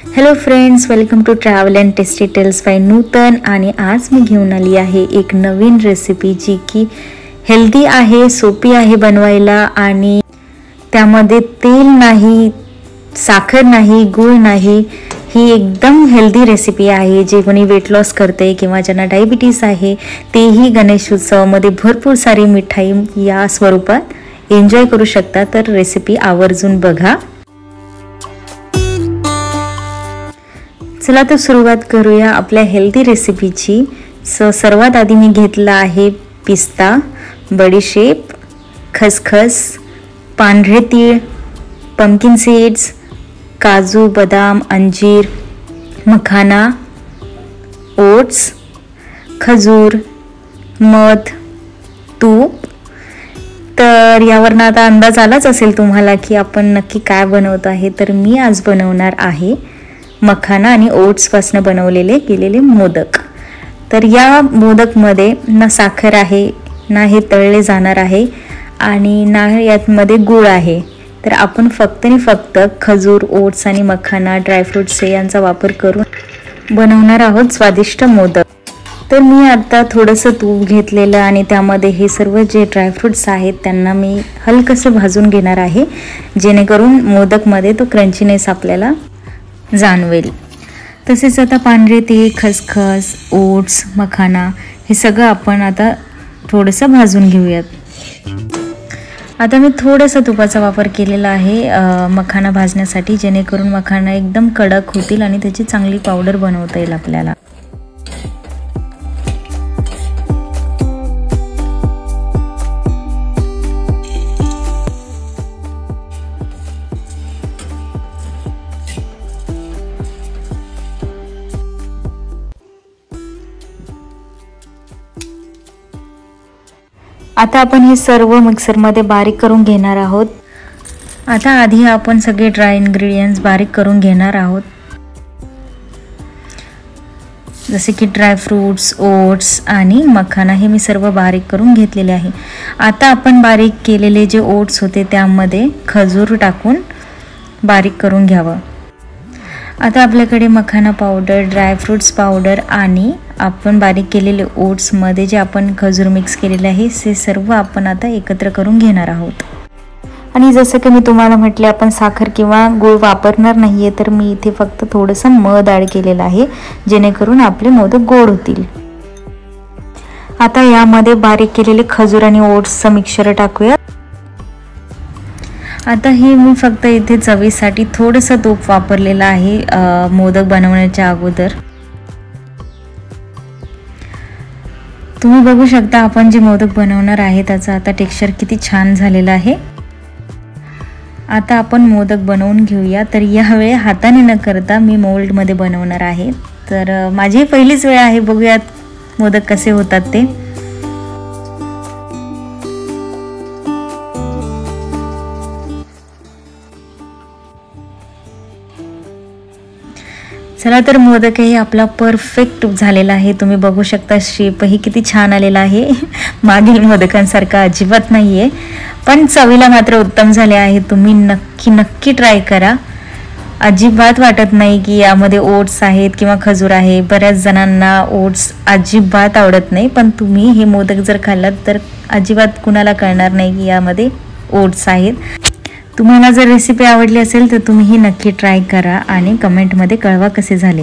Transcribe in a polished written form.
Hello friends, welcome to travel and tasty tales by Nutan. आणि आज मी घेऊन आली आहे एक नवीन रेसिपी जी की हेल्दी आहे, सोपी आहे बनवायला आणि त्यामध्ये तेल नाही, साखर नाही, गूळ नाही. ही एकदम हेल्दी रेसिपी आहे. जे कोणी वेट लॉस करते किंवा ज्यांना डायबिटीस आहे तेही गणेश उत्सवामध्ये भरपूर सारी मिठाई या स्वरूपात एन्जॉय करू शकता. तर रेसिपी आवर्जून बघा. चला तर सुरुवात करूया आपल्या हेल्दी रेसिपीची. सर्वात आधी मी घेतला आहे पिस्ता, बडीशेप, खसखस, पांढरे तीळ, पंपकिन सीड्स, काजू, बदाम, अंजीर, मखाना, ओट्स, खजूर, मध, तूप. तर यावरनं आता अंदाज आलाच असेल तुम्हाला की आपण नक्की काय बनवत आहे. तर मी आज बनवणार आहे मखाना आणि ओट्सपासून बनवलेले केलेले मोदक. तर या मोदकमध्ये ना साखर आहे, ना हे तळले जाणार आहे आणि ना यामध्ये गूळ आहे. तर आपण फक्त आणि फक्त खजूर, ओट्स आणि मखाना, ड्रायफ्रूट्स यांचा वापर करून बनवणार आहोत स्वादिष्ट मोदक. तर मी आता थोडंसं तूप घेतलेलं आणि त्यामध्ये हे सर्व जे ड्रायफ्रूट्स आहेत त्यांना मी हलकंसं भाजून घेणार आहे, जेणेकरून मोदकमध्ये तो क्रंचीनेस आपल्याला जाणवेल. तसेच आता पांढरे तीळ, खसखस, ओट्स, मखाना हे सगळं आपण आता थोडंसं भाजून घेऊयात. आता मी थोडंसं तुपाचा वापर केलेला आहे मखाना भाजण्यासाठी, जेणेकरून मखाना एकदम कडक होतील आणि त्याची चांगली पावडर बनवता येईल आपल्याला. आता आपण हे सर्व मिक्सरमध्ये बारीक करून घेणार आहोत. आता आधी आपण सगळे ड्राय इन्ग्रेडियंट्स बारीक करून घेणार आहोत, जसे की ड्रायफ्रूट्स, ओट्स आणि मखाना हे मी सर्व बारीक करून घेतलेले आहे. आता आपण बारीक केलेले जे ओट्स होते त्यामध्ये खजूर टाकून बारीक करून घ्यावं. आता आपल्याकडे मखाना पावडर, ड्रायफ्रूट्स पावडर आणि आपण बारीक केलेले ओट्समध्ये जे आपण खजूर मिक्स केलेले आहे ते सर्व आपण आता एकत्र करून घेणार आहोत. आणि जसं की मी तुम्हाला म्हटले, आपण साखर किंवा गूळ वापरणार नाही आहे, तर मी इथे फक्त थोडंसं मध ॲड केलेलं आहे, जेणेकरून आपले मोदक गोड होतील. आता यामध्ये बारीक केलेले खजूर आणि ओट्सचं मिक्सचर टाकूया. आता हे मी फक्त इथे चवीसाठी थोडंसं तूप वापरलेलं आहे मोदक बनवण्याच्या अगोदर. तुम्ही बघू शकता आपण जे मोदक बनवणार आहे त्याचं आता टेक्स्चर किती छान झालेलं आहे. आता आपण मोदक बनवून घेऊया. तर यावेळी हाताने न करता मी मोल्डमध्ये बनवणार आहे. तर माझी पहिलीच वेळ आहे, बघूयात मोदक कसे होतात ते. चला तर मोदकही आपला परफेक्ट झालेला आहे. तुम्ही बघू शकता शेपही किती छान आलेला आहे. मागील मोदकांसारखा अजिबात नाही आहे, पण चवीला मात्र उत्तम झाले आहे. तुम्ही नक्की ट्राय करा. अजिबात वाटत नाही की यामध्ये ओट्स आहेत किंवा खजूर आहे. बऱ्याच जणांना ओट्स अजिबात आवडत नाही, पण तुम्ही हे मोदक जर खाल्लात तर अजिबात कुणाला कळणार नाही की यामध्ये ओट्स आहेत. तुम्हाला जर रेसिपी आवडली असेल तर तुम्ही ही नक्की ट्राय करा आणि कमेंटमध्ये कळवा कसे झाले.